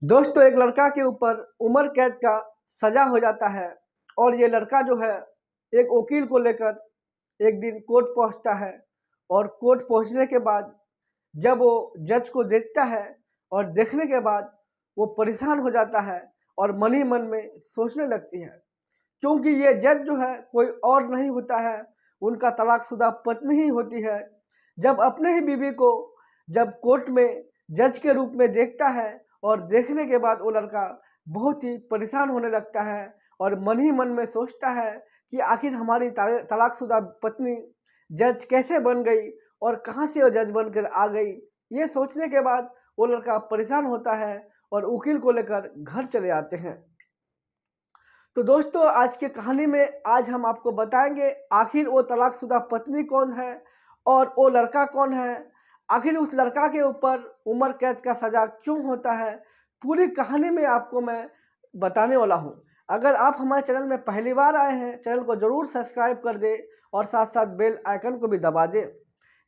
दोस्तों, एक लड़का के ऊपर उम्र कैद का सजा हो जाता है और ये लड़का जो है एक वकील को लेकर एक दिन कोर्ट पहुंचता है। और कोर्ट पहुंचने के बाद जब वो जज को देखता है और देखने के बाद वो परेशान हो जाता है और मन ही मन में सोचने लगती है, क्योंकि ये जज जो है कोई और नहीं होता है, उनका तलाकशुदा पत्नी ही होती है। जब अपने ही बीवी को जब कोर्ट में जज के रूप में देखता है और देखने के बाद वो लड़का बहुत ही परेशान होने लगता है और मन ही मन में सोचता है कि आखिर हमारी तलाकशुदा पत्नी जज कैसे बन गई और कहाँ से वो जज बनकर आ गई। ये सोचने के बाद वो लड़का परेशान होता है और वकील को लेकर घर चले आते हैं। तो दोस्तों, आज की कहानी में आज हम आपको बताएंगे आखिर वो तलाकशुदा पत्नी कौन है और वो लड़का कौन है। आखिर उस लड़का के ऊपर उम्र कैद का सज़ा क्यों होता है, पूरी कहानी में आपको मैं बताने वाला हूँ। अगर आप हमारे चैनल में पहली बार आए हैं, चैनल को ज़रूर सब्सक्राइब कर दें और साथ साथ बेल आइकन को भी दबा दें।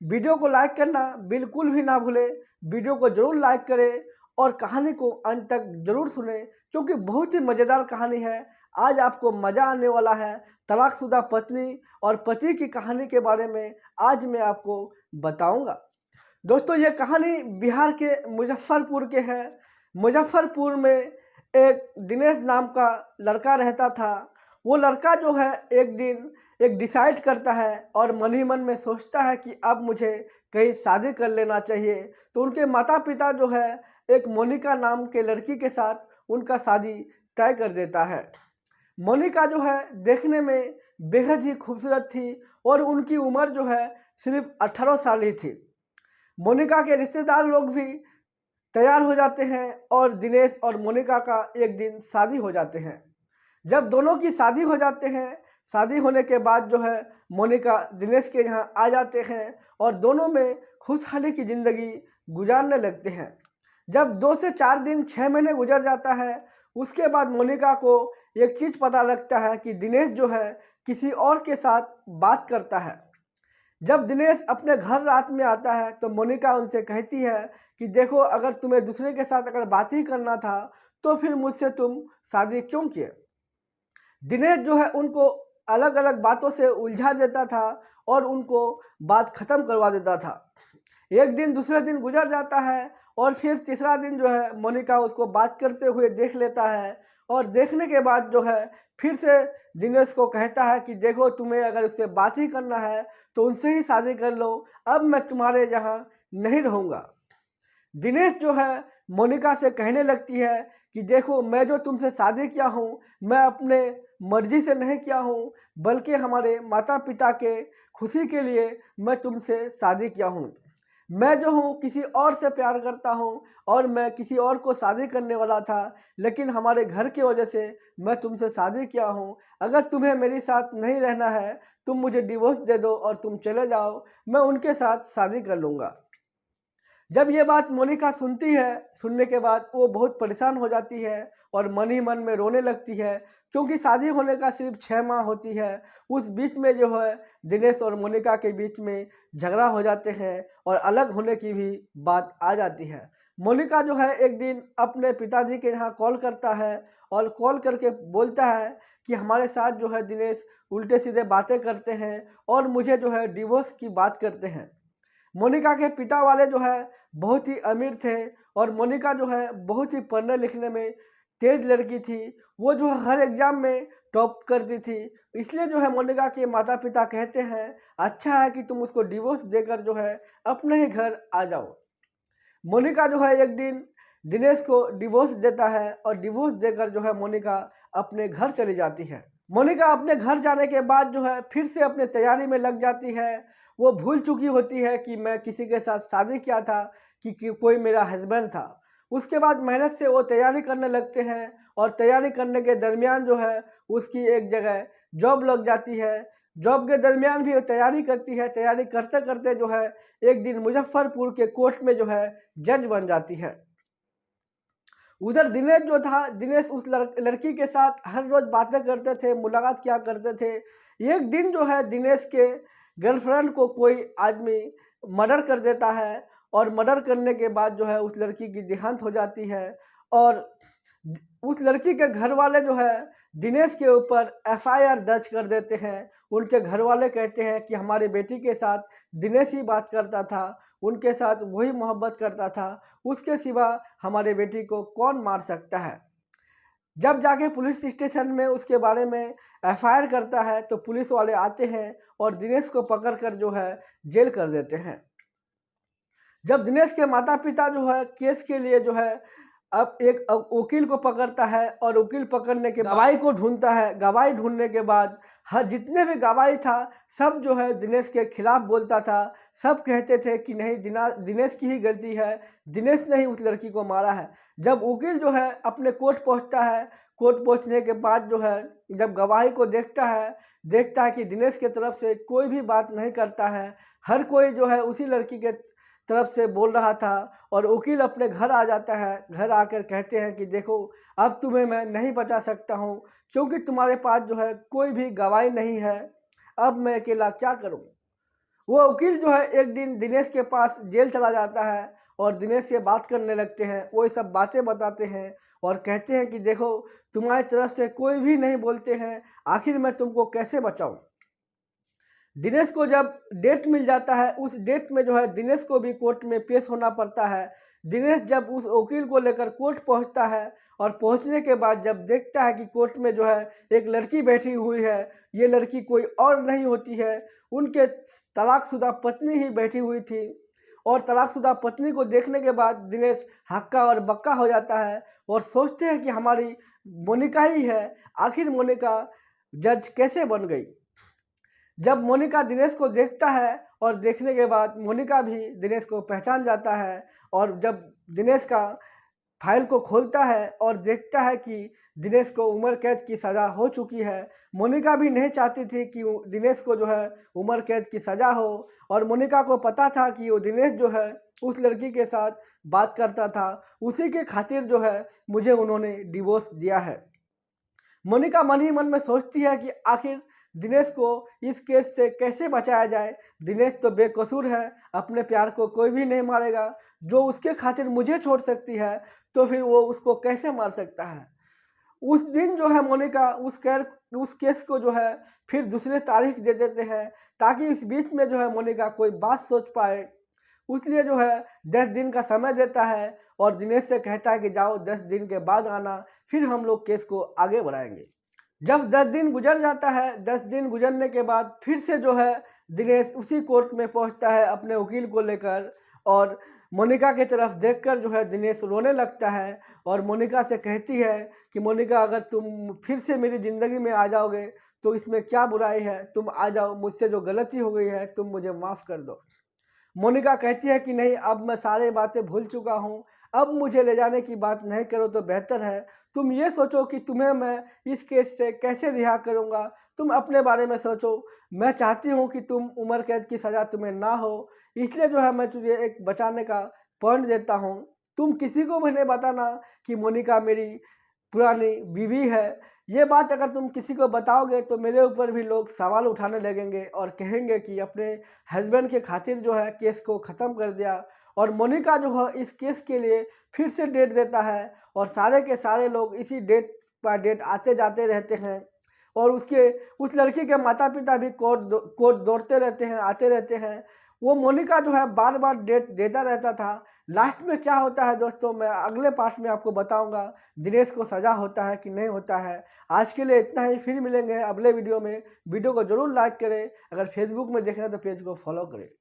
वीडियो को लाइक करना बिल्कुल भी ना भूलें। वीडियो को ज़रूर लाइक करें और कहानी को अंत तक ज़रूर सुनें, क्योंकि बहुत ही मज़ेदार कहानी है। आज आपको मज़ा आने वाला है। तलाकशुदा पत्नी और पति की कहानी के बारे में आज मैं आपको बताऊंगा। दोस्तों, ये कहानी बिहार के मुजफ्फरपुर के है। मुजफ्फरपुर में एक दिनेश नाम का लड़का रहता था। वो लड़का जो है एक दिन एक डिसाइड करता है और मन ही मन में सोचता है कि अब मुझे कहीं शादी कर लेना चाहिए। तो उनके माता पिता जो है एक मोनिका नाम के लड़की के साथ उनका शादी तय कर देता है। मोनिका जो है देखने में बेहद ही खूबसूरत थी और उनकी उम्र जो है सिर्फ 18 साल ही थी। मोनिका के रिश्तेदार लोग भी तैयार हो जाते हैं और दिनेश और मोनिका का एक दिन शादी हो जाते हैं। जब दोनों की शादी हो जाते हैं, शादी होने के बाद जो है मोनिका दिनेश के यहाँ आ जाते हैं और दोनों में खुशहाली की ज़िंदगी गुजारने लगते हैं। जब 2 से 4 दिन 6 महीने गुजर जाता है, उसके बाद मोनिका को एक चीज़ पता लगता है कि दिनेश जो है किसी और के साथ बात करता है। जब दिनेश अपने घर रात में आता है तो मोनिका उनसे कहती है कि देखो, अगर तुम्हें दूसरे के साथ अगर बात ही करना था तो फिर मुझसे तुम शादी क्यों किए। दिनेश जो है उनको अलग अलग बातों से उलझा देता था और उनको बात ख़त्म करवा देता था। एक दिन दूसरे दिन गुजर जाता है और फिर तीसरा दिन जो है मोनिका उसको बात करते हुए देख लेता है और देखने के बाद जो है फिर से दिनेश को कहता है कि देखो, तुम्हें अगर उससे बात ही करना है तो उनसे ही शादी कर लो, अब मैं तुम्हारे यहाँ नहीं रहूँगा। दिनेश जो है मोनिका से कहने लगती है कि देखो, मैं जो तुमसे शादी किया हूँ, मैं अपने मर्जी से नहीं किया हूँ, बल्कि हमारे माता पिता के खुशी के लिए मैं तुमसे शादी किया हूँ। मैं जो हूँ किसी और से प्यार करता हूँ और मैं किसी और को शादी करने वाला था, लेकिन हमारे घर की वजह से मैं तुमसे शादी किया हूँ। अगर तुम्हें मेरे साथ नहीं रहना है, तुम मुझे डिवोर्स दे दो और तुम चले जाओ, मैं उनके साथ शादी कर लूँगा। जब ये बात मोनिका सुनती है, सुनने के बाद वो बहुत परेशान हो जाती है और मन ही मन में रोने लगती है, क्योंकि शादी होने का सिर्फ 6 माह होती है। उस बीच में जो है दिनेश और मोनिका के बीच में झगड़ा हो जाते हैं और अलग होने की भी बात आ जाती है। मोनिका जो है एक दिन अपने पिताजी के यहाँ कॉल करता है और कॉल करके बोलता है कि हमारे साथ जो है दिनेश उल्टे सीधे बातें करते हैं और मुझे जो है डिवोर्स की बात करते हैं। मोनिका के पिता वाले जो है बहुत ही अमीर थे और मोनिका जो है बहुत ही पढ़ने लिखने में तेज लड़की थी। वो जो है हर एग्ज़ाम में टॉप करती थी। इसलिए जो है मोनिका के माता पिता कहते हैं अच्छा है कि तुम उसको डिवोर्स देकर जो है अपने ही घर आ जाओ। मोनिका जो है एक दिन दिनेश को डिवोर्स देता है और डिवोर्स देकर जो है मोनिका अपने घर चली जाती है। मोनिका अपने घर जाने के बाद जो है फिर से अपने तैयारी में लग जाती है। वो भूल चुकी होती है कि मैं किसी के साथ शादी किया था, कि कोई मेरा हस्बैंड था। उसके बाद मेहनत से वो तैयारी करने लगते हैं और तैयारी करने के दरमियान जो है उसकी एक जगह जॉब लग जाती है। जॉब के दरमियान भी वो तैयारी करती है। तैयारी करते करते जो है एक दिन मुजफ्फरपुर के कोर्ट में जो है जज बन जाती है। उधर दिनेश जो था, दिनेश उस लड़की के साथ हर रोज़ बातें करते थे, मुलाकात किया करते थे। एक दिन जो है दिनेश के गर्लफ्रेंड को कोई आदमी मर्डर कर देता है और मर्डर करने के बाद जो है उस लड़की की देहांत हो जाती है और उस लड़की के घर वाले जो है दिनेश के ऊपर एफआईआर दर्ज कर देते हैं। उनके घर वाले कहते हैं कि हमारी बेटी के साथ दिनेश ही बात करता था, उनके साथ वही मोहब्बत करता था, उसके सिवा हमारे बेटी को कौन मार सकता है। जब जाके पुलिस स्टेशन में उसके बारे में एफआईआर करता है तो पुलिस वाले आते हैं और दिनेश को पकड़कर जो है जेल कर देते हैं। जब दिनेश के माता पिता जो है केस के लिए जो है अब एक वकील को पकड़ता है और वकील पकड़ने के गवाही को ढूंढता है। गवाही ढूंढने के बाद हर जितने भी गवाही था सब जो है दिनेश के खिलाफ बोलता था। सब कहते थे कि नहीं दिनेश की ही गलती है, दिनेश ने ही उस लड़की को मारा है। जब वकील जो है अपने कोर्ट पहुंचता है, कोर्ट पहुंचने के बाद जो है जब गवाही को देखता है कि दिनेश के तरफ से कोई भी बात नहीं करता है, हर कोई जो है उसी लड़की के तरफ से बोल रहा था। और वकील अपने घर आ जाता है। घर आकर कहते हैं कि देखो अब तुम्हें मैं नहीं बचा सकता हूँ क्योंकि तुम्हारे पास जो है कोई भी गवाही नहीं है, अब मैं अकेला क्या करूँ। वो वकील जो है एक दिन दिनेश के पास जेल चला जाता है और दिनेश से बात करने लगते हैं। वो ये सब बातें बताते हैं और कहते हैं कि देखो तुम्हारी तरफ से कोई भी नहीं बोलते हैं, आखिर मैं तुमको कैसे बचाऊँ। दिनेश को जब डेट मिल जाता है उस डेट में जो है दिनेश को भी कोर्ट में पेश होना पड़ता है। दिनेश जब उस वकील को लेकर कोर्ट पहुंचता है और पहुंचने के बाद जब देखता है कि कोर्ट में जो है एक लड़की बैठी हुई है, ये लड़की कोई और नहीं होती है, उनके तलाकशुदा पत्नी ही बैठी हुई थी। और तलाकशुदा पत्नी को देखने के बाद दिनेश हक्का और बक्का हो जाता है और सोचते हैं कि हमारी मोनिका ही है, आखिर मोनिका जज कैसे बन गई। जब मोनिका दिनेश को देखता है और देखने के बाद मोनिका भी दिनेश को पहचान जाता है और जब दिनेश का फाइल को खोलता है और देखता है कि दिनेश को उम्र कैद की सज़ा हो चुकी है। मोनिका भी नहीं चाहती थी कि दिनेश को जो है उम्र कैद की सज़ा हो और मोनिका को पता था कि वो दिनेश जो है उस लड़की के साथ बात करता था, उसी के खातिर जो है मुझे उन्होंने डिवोर्स दिया है। मोनिका मन ही मन में सोचती है कि आखिर दिनेश को इस केस से कैसे बचाया जाए। दिनेश तो बेकसूर है, अपने प्यार को कोई भी नहीं मारेगा, जो उसके खातिर मुझे छोड़ सकती है तो फिर वो उसको कैसे मार सकता है। उस दिन जो है मोनिका उस केस को जो है फिर दूसरे तारीख दे देते हैं ताकि इस बीच में जो है मोनिका कोई बात सोच पाए। उसलिए जो है 10 दिन का समय देता है और दिनेश से कहता है कि जाओ 10 दिन के बाद आना, फिर हम लोग केस को आगे बढ़ाएंगे। जब 10 दिन गुजर जाता है, 10 दिन गुजरने के बाद फिर से जो है दिनेश उसी कोर्ट में पहुंचता है अपने वकील को लेकर और मोनिका की तरफ देखकर जो है दिनेश रोने लगता है और मोनिका से कहती है कि मोनिका अगर तुम फिर से मेरी ज़िंदगी में आ जाओगे तो इसमें क्या बुराई है, तुम आ जाओ, मुझसे जो गलती हो गई है तुम मुझे माफ़ कर दो। मोनिका कहती है कि नहीं अब मैं सारी बातें भूल चुका हूँ, अब मुझे ले जाने की बात नहीं करो तो बेहतर है। तुम ये सोचो कि तुम्हें मैं इस केस से कैसे रिहा करूँगा, तुम अपने बारे में सोचो। मैं चाहती हूँ कि तुम उम्र कैद की सज़ा तुम्हें ना हो, इसलिए जो है मैं तुझे एक बचाने का पॉइंट देता हूँ। तुम किसी को भी नहीं बताना कि मोनिका मेरी पुरानी बीवी है। ये बात अगर तुम किसी को बताओगे तो मेरे ऊपर भी लोग सवाल उठाने लगेंगे और कहेंगे कि अपने हस्बैंड के खातिर जो है केस को ख़त्म कर दिया। और मोनिका जो है इस केस के लिए फिर से डेट देता है और सारे के सारे लोग इसी डेट पर डेट आते जाते रहते हैं और उस लड़की के माता पिता भी कोर्ट दौड़ते रहते हैं, आते रहते हैं। वो मोनिका जो है बार बार डेट देता रहता था। लास्ट में क्या होता है दोस्तों, मैं अगले पार्ट में आपको बताऊंगा दिनेश को सज़ा होता है कि नहीं होता है। आज के लिए इतना ही, फिर मिलेंगे अगले वीडियो में। वीडियो को जरूर लाइक करें, अगर फेसबुक में देख रहे हैं तो पेज को फॉलो करें।